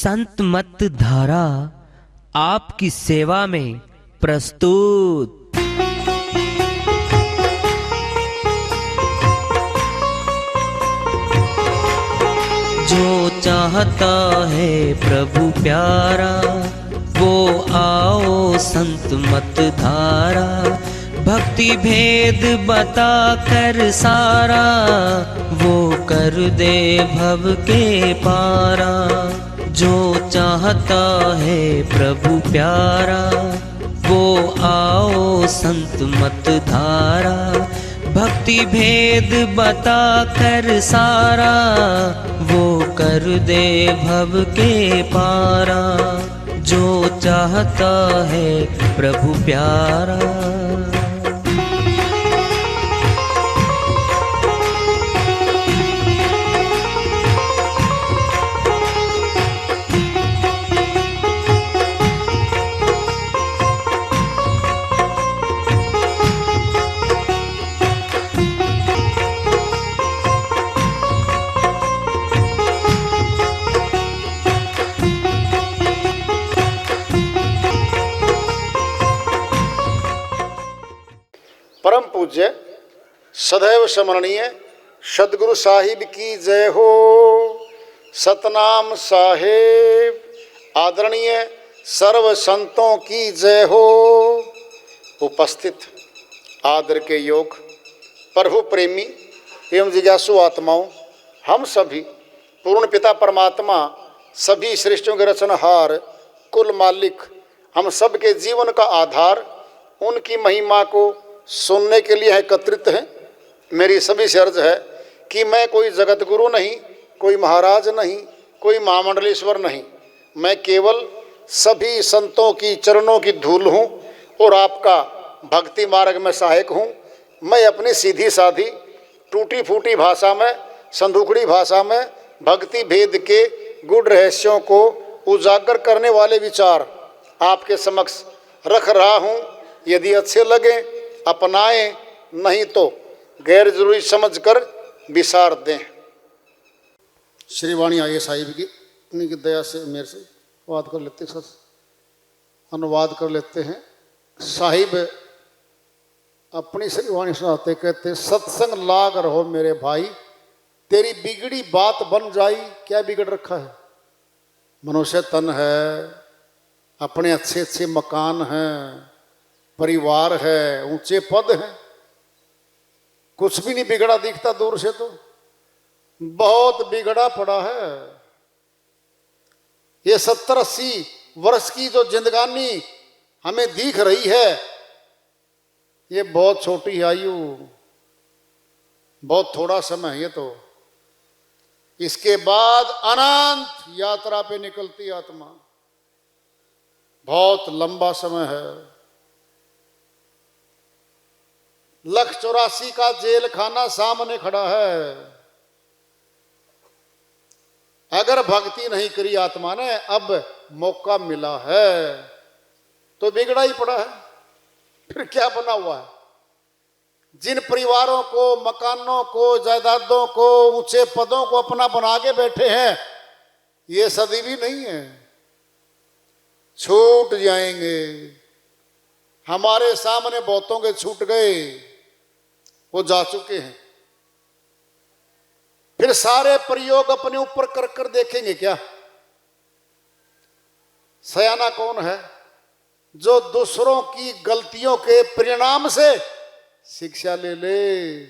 संत मत धारा आपकी सेवा में प्रस्तुत। जो चाहता है प्रभु प्यारा, वो आओ संत मत धारा। भक्ति भेद बता कर सारा, वो कर दे भव के पारा। जो चाहता है प्रभु प्यारा, वो आओ संत मत धारा। भक्ति भेद बता कर सारा, वो कर दे भव के पारा। जो चाहता है प्रभु प्यारा। परम पूज्य सदैव स्मरणीय सदगुरु साहिब की जय हो। सतनाम साहेब आदरणीय सर्व संतों की जय हो। उपस्थित आदर के योग प्रभु प्रेमी एवं जिज्ञासु आत्माओं, हम सभी पूर्ण पिता परमात्मा, सभी सृष्टियों के रचनहार, कुल मालिक, हम सब के जीवन का आधार, उनकी महिमा को सुनने के लिए एकत्रित हैं। मेरी सभी से अर्ज है कि मैं कोई जगत गुरु नहीं, कोई महाराज नहीं, कोई महामंडलेश्वर नहीं। मैं केवल सभी संतों की चरणों की धूल हूँ और आपका भक्ति मार्ग में सहायक हूँ। मैं अपनी सीधी साधी टूटी फूटी भाषा में, संदूकड़ी भाषा में भक्ति भेद के गूढ़ रहस्यों को उजागर करने वाले विचार आपके समक्ष रख रहा हूँ। यदि अच्छे लगे अपनाएं, नहीं तो गैर जरूरी समझकर विसार दें। श्री वाणी आइए साहिब की, उन्हीं की दया से मेरे से बात कर लेते, सर अनुवाद कर लेते हैं। साहिब अपनी श्री वाणी सुनाते कहते, सत्संग लाग रहो मेरे भाई, तेरी बिगड़ी बात बन जाई। क्या बिगड़ रखा है? मनुष्य तन है, अपने अच्छे अच्छे मकान हैं, परिवार है, ऊंचे पद हैं, कुछ भी नहीं बिगड़ा दिखता दूर से तो। बहुत बिगड़ा पड़ा है। ये 70-80 वर्ष की जो जिंदगानी हमें दिख रही है, ये बहुत छोटी आयु, बहुत थोड़ा समय है ये तो। इसके बाद अनंत यात्रा पे निकलती आत्मा, बहुत लंबा समय है। 184 का जेल खाना सामने खड़ा है। अगर भक्ति नहीं करी आत्मा ने, अब मौका मिला है तो बिगड़ा ही पड़ा है। फिर क्या बना हुआ है? जिन परिवारों को, मकानों को, जायदादों को, ऊंचे पदों को अपना बना के बैठे हैं, ये सदैवी नहीं है, छूट जाएंगे। हमारे सामने बहुतों के छूट गए, वो जा चुके हैं। फिर सारे प्रयोग अपने ऊपर कर कर देखेंगे क्या? सयाना कौन है जो दूसरों की गलतियों के परिणाम से शिक्षा ले ले।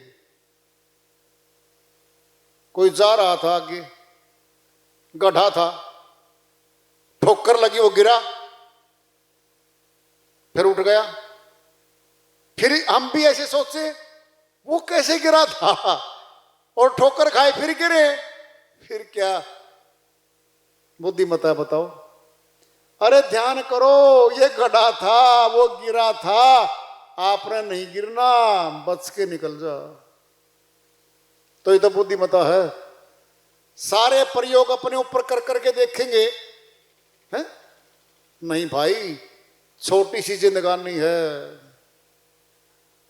कोई जा रहा था आगे, गड्ढा था, ठोकर लगी, वो गिरा, फिर उठ गया। फिर हम भी ऐसे सोचे, वो कैसे गिरा था और ठोकर खाए फिर गिरे, फिर क्या बुद्धिमता बताओ? अरे ध्यान करो, ये गड्ढा था, वो गिरा था, आपने नहीं गिरना, बच के निकल जा। तो ये तो बुद्धिमता है। सारे प्रयोग अपने ऊपर कर करके देखेंगे, हैं? नहीं भाई, छोटी सी जिंदगानी है,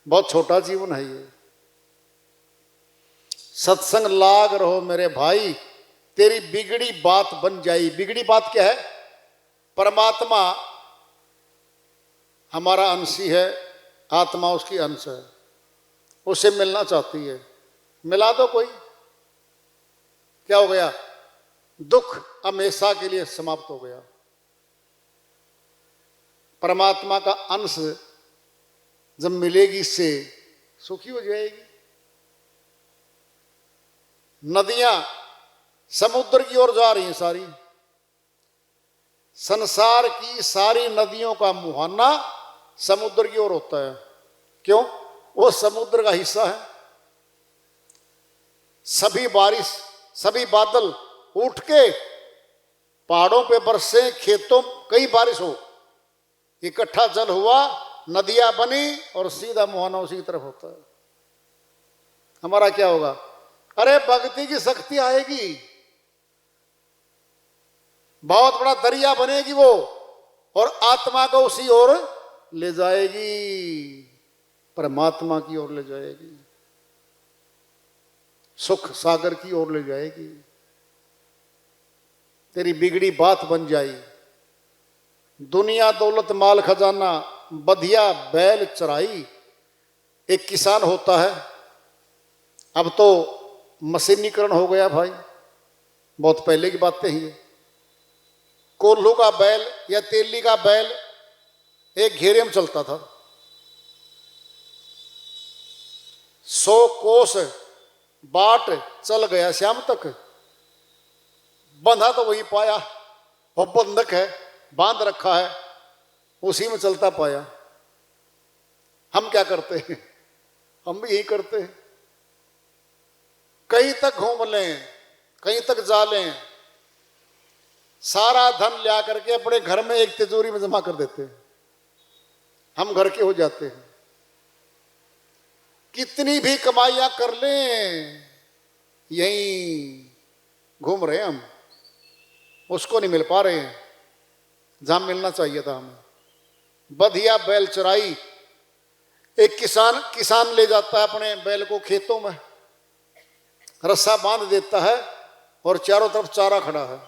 बहुत छोटा जीवन है ये। सत्संग लाग रहो मेरे भाई, तेरी बिगड़ी बात बन जाई। बिगड़ी बात क्या है? परमात्मा हमारा अंशी है, आत्मा उसकी अंश है, उससे मिलना चाहती है, मिला दो कोई। क्या हो गया? दुख हमेशा के लिए समाप्त हो गया। परमात्मा का अंश जब मिलेगी इससे सुखी हो जाएगी। नदियां समुद्र की ओर जा रही हैं सारी। संसार की सारी नदियों का मुहाना समुद्र की ओर होता है। क्यों? वो समुद्र का हिस्सा है। सभी बारिश, सभी बादल उठ के पहाड़ों पे बरसे, खेतों कई बारिश हो, इकट्ठा जल हुआ, नदियां बनी और सीधा मुहाना उसी की तरफ होता है। हमारा क्या होगा? अरे भक्ति की शक्ति आएगी, बहुत बड़ा दरिया बनेगी वो, और आत्मा को उसी ओर ले जाएगी, परमात्मा की ओर ले जाएगी, सुख सागर की ओर ले जाएगी। तेरी बिगड़ी बात बन जाई। दुनिया दौलत माल खजाना बधिया बैल चराई। एक किसान होता है, अब तो मशीनीकरण हो गया भाई, बहुत पहले की बातें हैं ये। कोल्हू का बैल या तेली का बैल एक घेरे में चलता था। 100 कोस बाट चल गया शाम तक, बंधा तो वही पाया, वो बंधक है, बांध रखा है, उसी में चलता पाया। हम क्या करते हैं? हम भी यही करते हैं। कहीं तक घूम लें, कहीं तक जा लें, सारा धन ला करके अपने घर में एक तिजोरी में जमा कर देते हैं। हम घर के हो जाते हैं। कितनी भी कमाइयां कर लें, यहीं घूम रहे हैं हम, उसको नहीं मिल पा रहे हैं जहां मिलना चाहिए था हमें। बधिया बैल चराई। एक किसान ले जाता है अपने बैल को खेतों में, रस्सा बांध देता है और चारों तरफ चारा खड़ा है,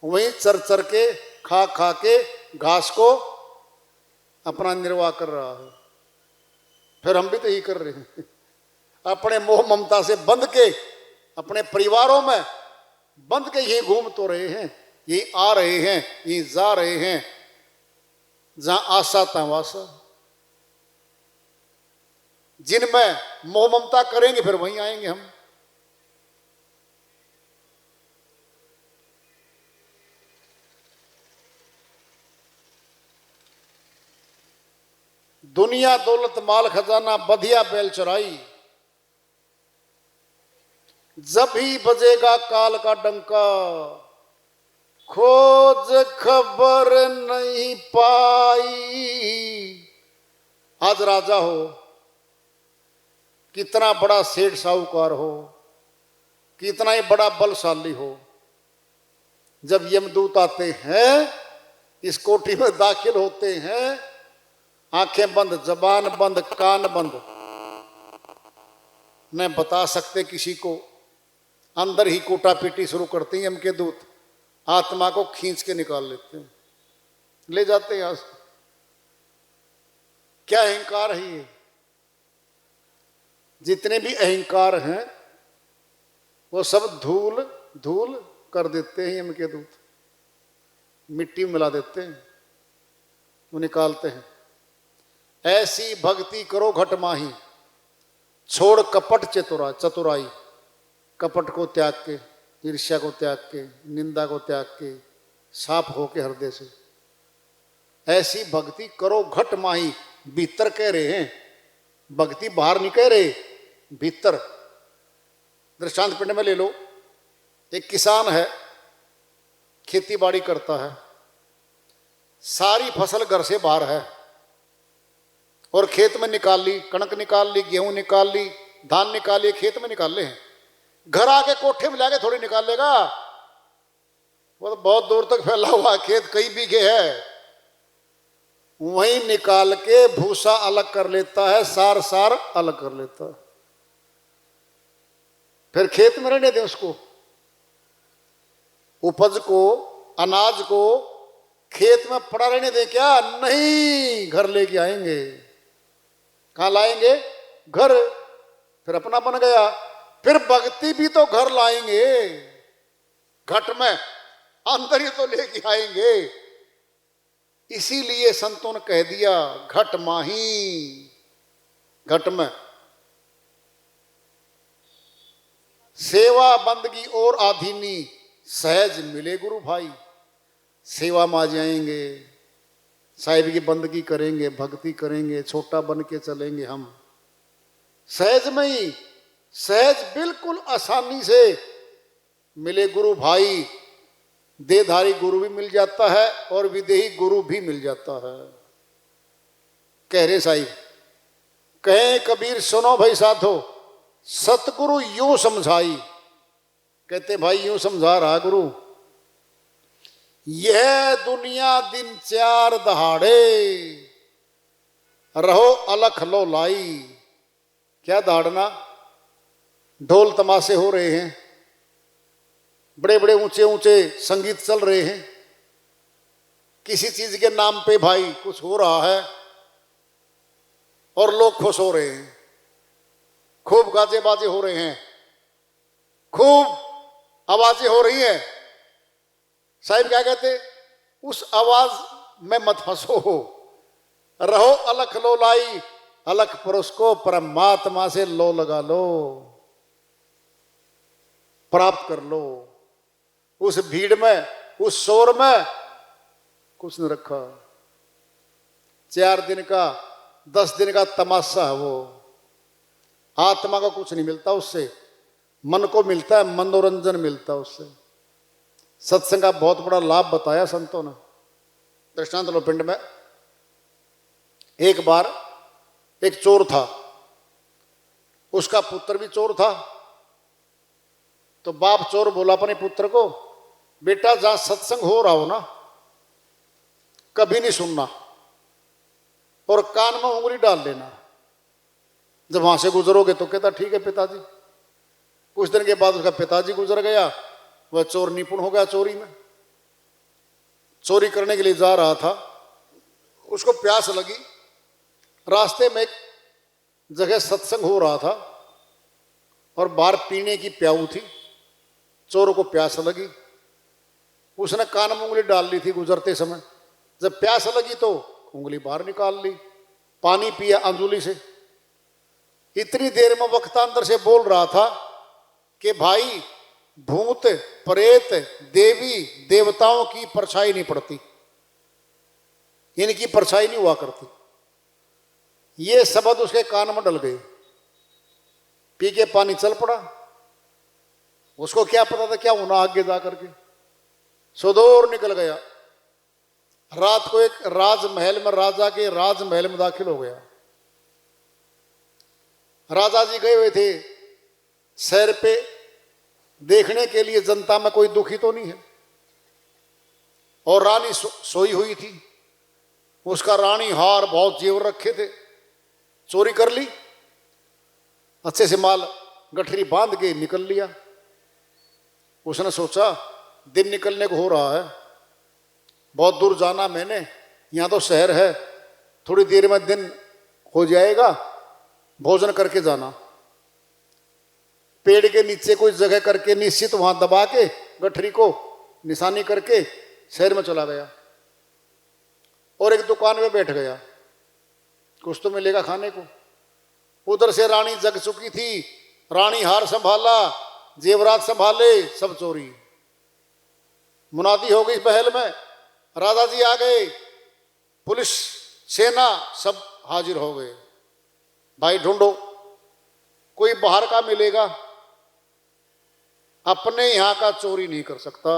वहीं चर चर के खा खा के घास को अपना निर्वाह कर रहा है। फिर हम भी तो यही कर रहे हैं, अपने मोह ममता से बंध के, अपने परिवारों में बंध के यही घूम तो रहे हैं, यही आ रहे हैं, यही जा रहे हैं, जहां आशा तहां वासा। जिनमें मोह ममता करेंगे फिर वहीं आएंगे हम। दुनिया दौलत माल खजाना बधिया बैल चराई। जब ही बजेगा काल का डंका, खोज खबर नहीं पाई। आज राजा हो, कितना बड़ा सेठ साहूकार हो, कितना ही बड़ा बलशाली हो, जब यमदूत आते हैं, इस कोठी में दाखिल होते हैं, आंखें बंद, जबान बंद, कान बंद, न बता सकते किसी को। अंदर ही कोटा पीटी शुरू करते हैं यम के दूत, आत्मा को खींच के निकाल लेते हैं, ले जाते हैं यहां से। क्या अहंकार है ये? जितने भी अहंकार हैं वो सब धूल धूल कर देते हैं यम के दूत, मिट्टी में मिला देते हैं, वो निकालते हैं। ऐसी भक्ति करो घट माही, छोड़ कपट चतुराई। कपट को त्याग के, ईर्ष्या को त्याग के, निंदा को त्याग के, साफ होके हृदय से ऐसी भक्ति करो घट माही। भीतर कह रहे हैं, भक्ति बाहर नहीं कह रहे, भीतर। दृष्टांत पिंड में ले लो, एक किसान है, खेती बाड़ी करता है, सारी फसल घर से बाहर है, और खेत में निकाल ली, कणक निकाल ली, गेहूं निकाल ली, धान निकाल लिए, खेत में निकाल ले हैं। घर आके कोठे में लाके थोड़ी निकाल लेगा, वो तो बहुत दूर तक फैला हुआ खेत, कई बीघे है, वहीं निकाल के भूसा अलग कर लेता है, सार सार अलग कर लेता है, फिर खेत में रहने दे उसको। उपज को, अनाज को खेत में पड़ा रहने दें क्या? नहीं, घर लेके आएंगे। कहाँ लाएंगे? घर। फिर अपना बन गया। फिर भक्ति भी तो घर लाएंगे, घट में अंदर ही तो लेके आएंगे। इसीलिए संतों ने कह दिया घट माही, घट में सेवा बंदगी और आधीनी सहज मिले गुरु भाई। सेवा में आ जाएंगे, साहिब की बंदगी करेंगे, भक्ति करेंगे, छोटा बन के चलेंगे हम सहज में ही, सहज बिल्कुल आसानी से मिले गुरु भाई। देहधारी गुरु भी मिल जाता है और विदेही गुरु भी मिल जाता है। कह रहे साहिब, कहे कबीर सुनो भाई साधो, सतगुरु यूं समझाई। कहते भाई यूं समझा रहा गुरु, यह दुनिया दिन चार दहाड़े, रहो अलख लो लाई। क्या दहाड़ना? ढोल तमाशे हो रहे हैं, बड़े बड़े ऊंचे ऊंचे संगीत चल रहे हैं, किसी चीज के नाम पे भाई कुछ हो रहा है और लोग खुश हो रहे हैं, खूब गाजे बाजे हो रहे हैं, खूब आवाजें हो रही हैं। साहिब क्या कहते? उस आवाज में मत फंसो, रहो अलख लो लाई। अलख पुरुष को परमात्मा से लो लगा लो, प्राप्त कर लो। उस भीड़ में, उस शोर में कुछ नहीं रखा। 4 दिन का 10 दिन का तमाशा है वो। आत्मा का कुछ नहीं मिलता उससे, मन को मिलता है, मनोरंजन मिलता है उससे। सत्संग का बहुत बड़ा लाभ बताया संतों ने। दृष्टांत लो, पिंड में एक बार एक चोर था, उसका पुत्र भी चोर था। तो बाप चोर बोला अपने पुत्र को, बेटा जहां सत्संग हो रहा हो ना, कभी नहीं सुनना और कान में उंगली डाल लेना। जब वहां से गुजरोगे तो कहता ठीक है पिताजी। कुछ दिन के बाद उसका पिताजी गुजर गया, वह चोर निपुण हो गया चोरी में। चोरी करने के लिए जा रहा था, उसको प्यास लगी। रास्ते में एक जगह सत्संग हो रहा था और बाहर पीने की प्याऊ थी। चोर को प्यास लगी, उसने कान में उंगली डाल ली थी गुजरते समय। जब प्यास लगी तो उंगली बाहर निकाल ली, पानी पिया अंजुली से। इतनी देर में वक्ता अंदर से बोल रहा था कि भाई भूत प्रेत देवी देवताओं की परछाई नहीं पड़ती, इनकी परछाई नहीं हुआ करती। ये शब्द उसके कान में डल गए। पी के पानी चल पड़ा। उसको क्या पता था क्या होना आगे जा करके। सुदूर निकल गया। रात को एक राजमहल में, राजा के राजमहल में दाखिल हो गया। राजा जी गए हुए थे सैर पे, देखने के लिए जनता में कोई दुखी तो नहीं है। और रानी सोई हुई थी। उसका रानी हार बहुत जेवर रखे थे, चोरी कर ली। अच्छे से माल गठरी बांध के निकल लिया। उसने सोचा दिन निकलने को हो रहा है, बहुत दूर जाना मैंने, यहाँ तो शहर है, थोड़ी देर में दिन हो जाएगा, भोजन करके जाना। पेड़ के नीचे कोई जगह करके निश्चित वहां दबा के गठरी को निशानी करके शहर में चला गया और एक दुकान में बैठ गया। कुछ तो मिलेगा खाने को। उधर से रानी जग चुकी थी। रानी हार संभाला, जेवरात संभाले, सब चोरी। मुनादी हो गई इस पहल में। राजा जी आ गए, पुलिस सेना सब हाजिर हो गए। भाई ढूंढो, कोई बाहर का मिलेगा, अपने यहां का चोरी नहीं कर सकता।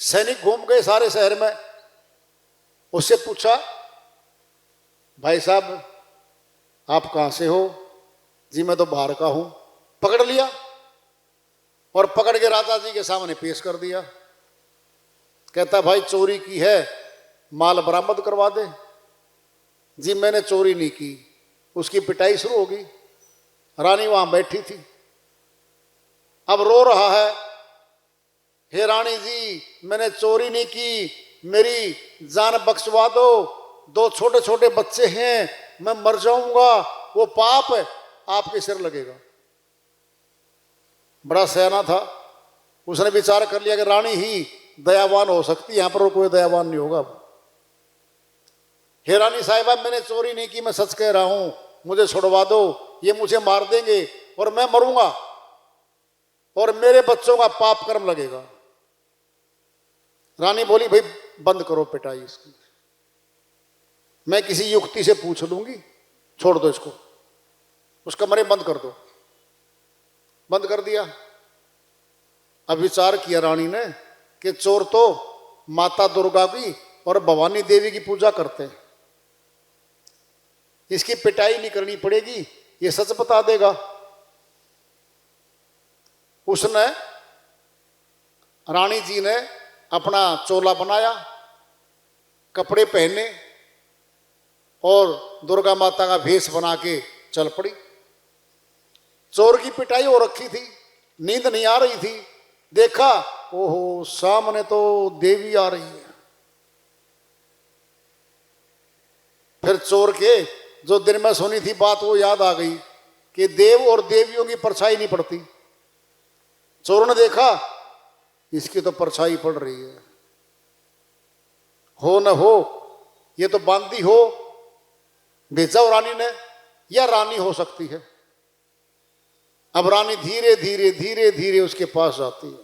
सैनिक घूम गए सारे शहर में। उससे पूछा, भाई साहब आप कहां से हो? जी मैं तो बाहर का हूं। पकड़ लिया और पकड़ के राजा जी के सामने पेश कर दिया। कहता भाई चोरी की है, माल बरामद करवा दे। जी मैंने चोरी नहीं की। उसकी पिटाई शुरू हो गई। रानी वहां बैठी थी, अब रो रहा है, हे रानी जी, मैंने चोरी नहीं की, मेरी जान बख्शवा दो, 2 छोटे छोटे बच्चे हैं, मैं मर जाऊंगा, वो पाप आपके सिर लगेगा। बड़ा सयाना था, उसने विचार कर लिया कि रानी ही दयावान हो सकती है, यहां पर कोई दयावान नहीं होगा। हे रानी साहिबा, मैंने चोरी नहीं की, मैं सच कह रहा हूं, मुझे छुड़वा दो, ये मुझे मार देंगे और मैं मरूंगा और मेरे बच्चों का पाप कर्म लगेगा। रानी बोली, भाई बंद करो पिटाई इसकी, मैं किसी युक्ति से पूछ लूंगी, छोड़ दो इसको, उसका मरे बंद कर दो। बंद कर दिया। अब विचार किया रानी ने कि चोर तो माता दुर्गा की और भवानी देवी की पूजा करते हैं, इसकी पिटाई नहीं करनी पड़ेगी, ये सच बता देगा। उसने, रानी जी ने अपना चोला बनाया, कपड़े पहने और दुर्गा माता का भेष बना के चल पड़ी। चोर की पिटाई हो रखी थी, नींद नहीं आ रही थी, देखा ओहो सामने तो देवी आ रही है। फिर चोर के जो दिन में सुनी थी बात वो याद आ गई कि देव और देवियों की परछाई नहीं पड़ती। चोरों ने देखा इसकी तो परछाई पड़ रही है, हो न हो ये तो बांदी हो, भेजा रानी ने, या रानी हो सकती है। अब रानी धीरे धीरे धीरे धीरे उसके पास जाती है,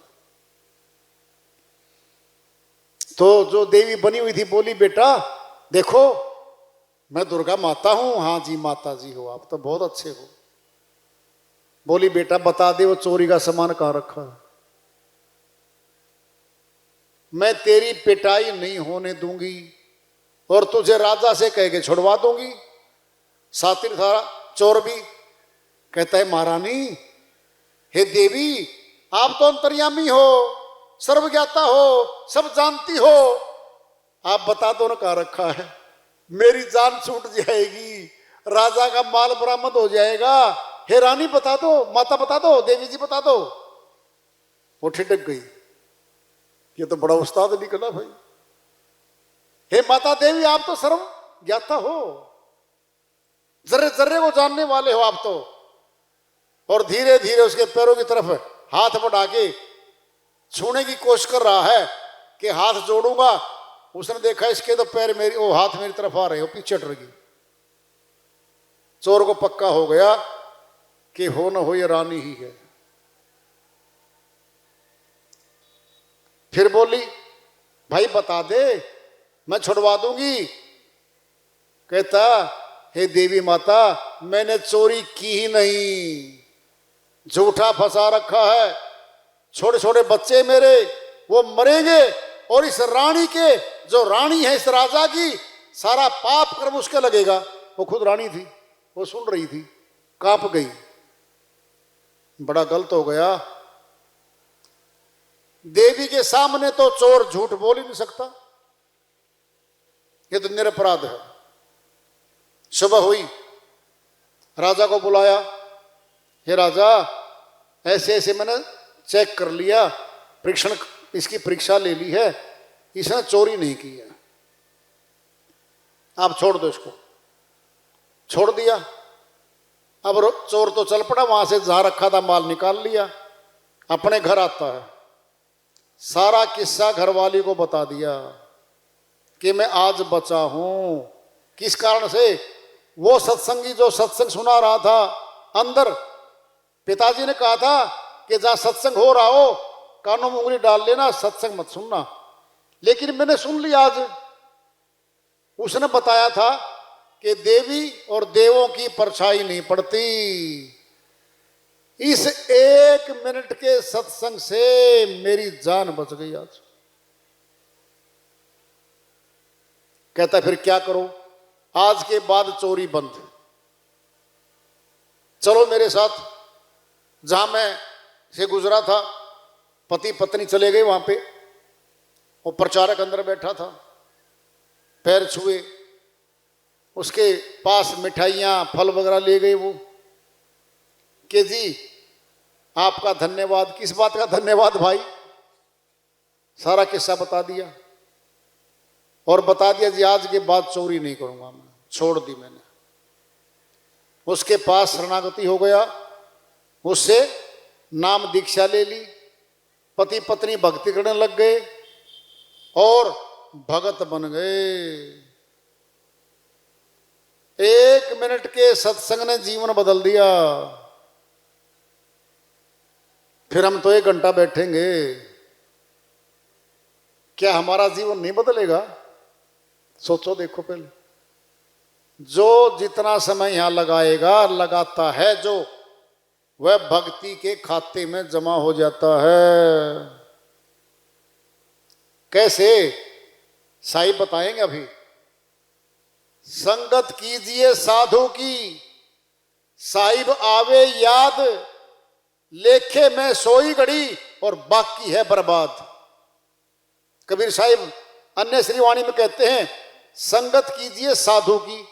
तो जो देवी बनी हुई थी बोली, बेटा देखो मैं दुर्गा माता हूं। हाँ जी माता जी हो, आप तो बहुत अच्छे हो। बोली, बेटा बता दे वो चोरी का सामान कहां रखा है, मैं तेरी पिटाई नहीं होने दूंगी और तुझे राजा से कह के छुड़वा दूंगी। सातिर था चोर भी, कहता है महारानी, हे देवी आप तो अंतर्यामी हो, सर्वज्ञाता हो, सब जानती हो, आप बता दो ना कहां रखा है, मेरी जान छूट जाएगी, राजा का माल बरामद हो जाएगा। हे रानी बता दो, माता बता दो, देवी जी बता दो। वो ठिठक गई, ये तो बड़ा उस्ताद निकला भाई। हे माता देवी आप तो सर्व ज्ञाता हो, जर्रे जर्रे को जानने वाले हो आप तो। और धीरे धीरे उसके पैरों की तरफ हाथ बढ़ा के छूने की कोशिश कर रहा है कि हाथ जोड़ूंगा। उसने देखा इसके तो पैर मेरी, वो हाथ मेरी तरफ आ रहे हो, पीछे हट गई। चोर को पक्का हो गया कि हो न हो ये रानी ही है। फिर बोली, भाई बता दे मैं छुड़वा दूंगी। कहता, हे देवी माता मैंने चोरी की ही नहीं, झूठा फंसा रखा है, छोटे छोटे बच्चे मेरे वो मरेंगे और इस रानी के, जो रानी है इस राजा की, सारा पाप कर्म उसके लगेगा। वो खुद रानी थी, वो सुन रही थी, कांप गई, बड़ा गलत हो गया। देवी के सामने तो चोर झूठ बोल ही नहीं सकता, ये तो निरपराध है। सुबह हुई, राजा को बुलाया, हे राजा ऐसे ऐसे मैंने चेक कर लिया, परीक्षण इसकी परीक्षा ले ली है, इसने चोरी नहीं की है, आप छोड़ दो इसको। छोड़ दिया। अब चोर तो चल पड़ा, वहां से जहां रखा था माल निकाल लिया, अपने घर आता है, सारा किस्सा घरवाली को बता दिया कि मैं आज बचा हूं। किस कारण से? वो सत्संगी जो सत्संग सुना रहा था अंदर, पिताजी ने कहा था कि जहां सत्संग हो रहा हो कानों में उंगली डाल लेना, सत्संग मत सुनना, लेकिन मैंने सुन लिया आज। उसने बताया था कि देवी और देवों की परछाई नहीं पड़ती। इस 1 मिनट के सत्संग से मेरी जान बच गई आज। कहता फिर क्या करो, आज के बाद चोरी बंद, चलो मेरे साथ। जहां मैं से गुजरा था, पति पत्नी चले गए वहां पे, वो प्रचारक अंदर बैठा था, पैर छुए, उसके पास मिठाइयां फल वगैरह ले गए वो, कि जी आपका धन्यवाद। किस बात का धन्यवाद भाई? सारा किस्सा बता दिया और बता दिया जी आज के बाद चोरी नहीं करूंगा, मैं छोड़ दी मैंने। उसके पास शरणागति हो गया, उससे नाम दीक्षा ले ली, पति पत्नी भक्ति करने लग गए और भगत बन गए। 1 मिनट के सत्संग ने जीवन बदल दिया। फिर हम तो 1 घंटा बैठेंगे, क्या हमारा जीवन नहीं बदलेगा? सोचो, देखो पहले। जो जितना समय यहां लगाएगा, लगाता है जो, वह भक्ति के खाते में जमा हो जाता है। कैसे? साईं बताएंगे अभी। संगत कीजिए साधु की, साहिब आवे याद, लेखे में सोई घड़ी और बाकी है बर्बाद। कबीर साहिब अन्य श्रीवाणी में कहते हैं, संगत कीजिए साधु की,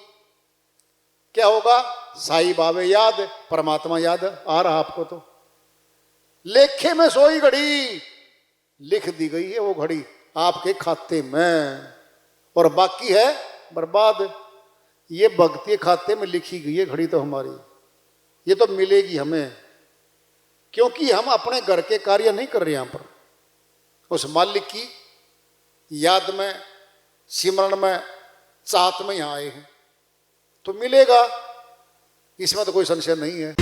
क्या होगा? साहिब आवे याद, परमात्मा याद आ रहा आपको तो। लेखे में सोई घड़ी, लिख दी गई है वो घड़ी आपके खाते में, और बाकी है बर्बाद। ये भक्ति के खाते में लिखी गई है घड़ी तो हमारी, ये तो मिलेगी हमें, क्योंकि हम अपने घर के कार्य नहीं कर रहे यहां पर। उस मालिक की याद में, सिमरण में, चाहत में यहां आए हैं, तो मिलेगा, इसमें तो कोई संशय नहीं है।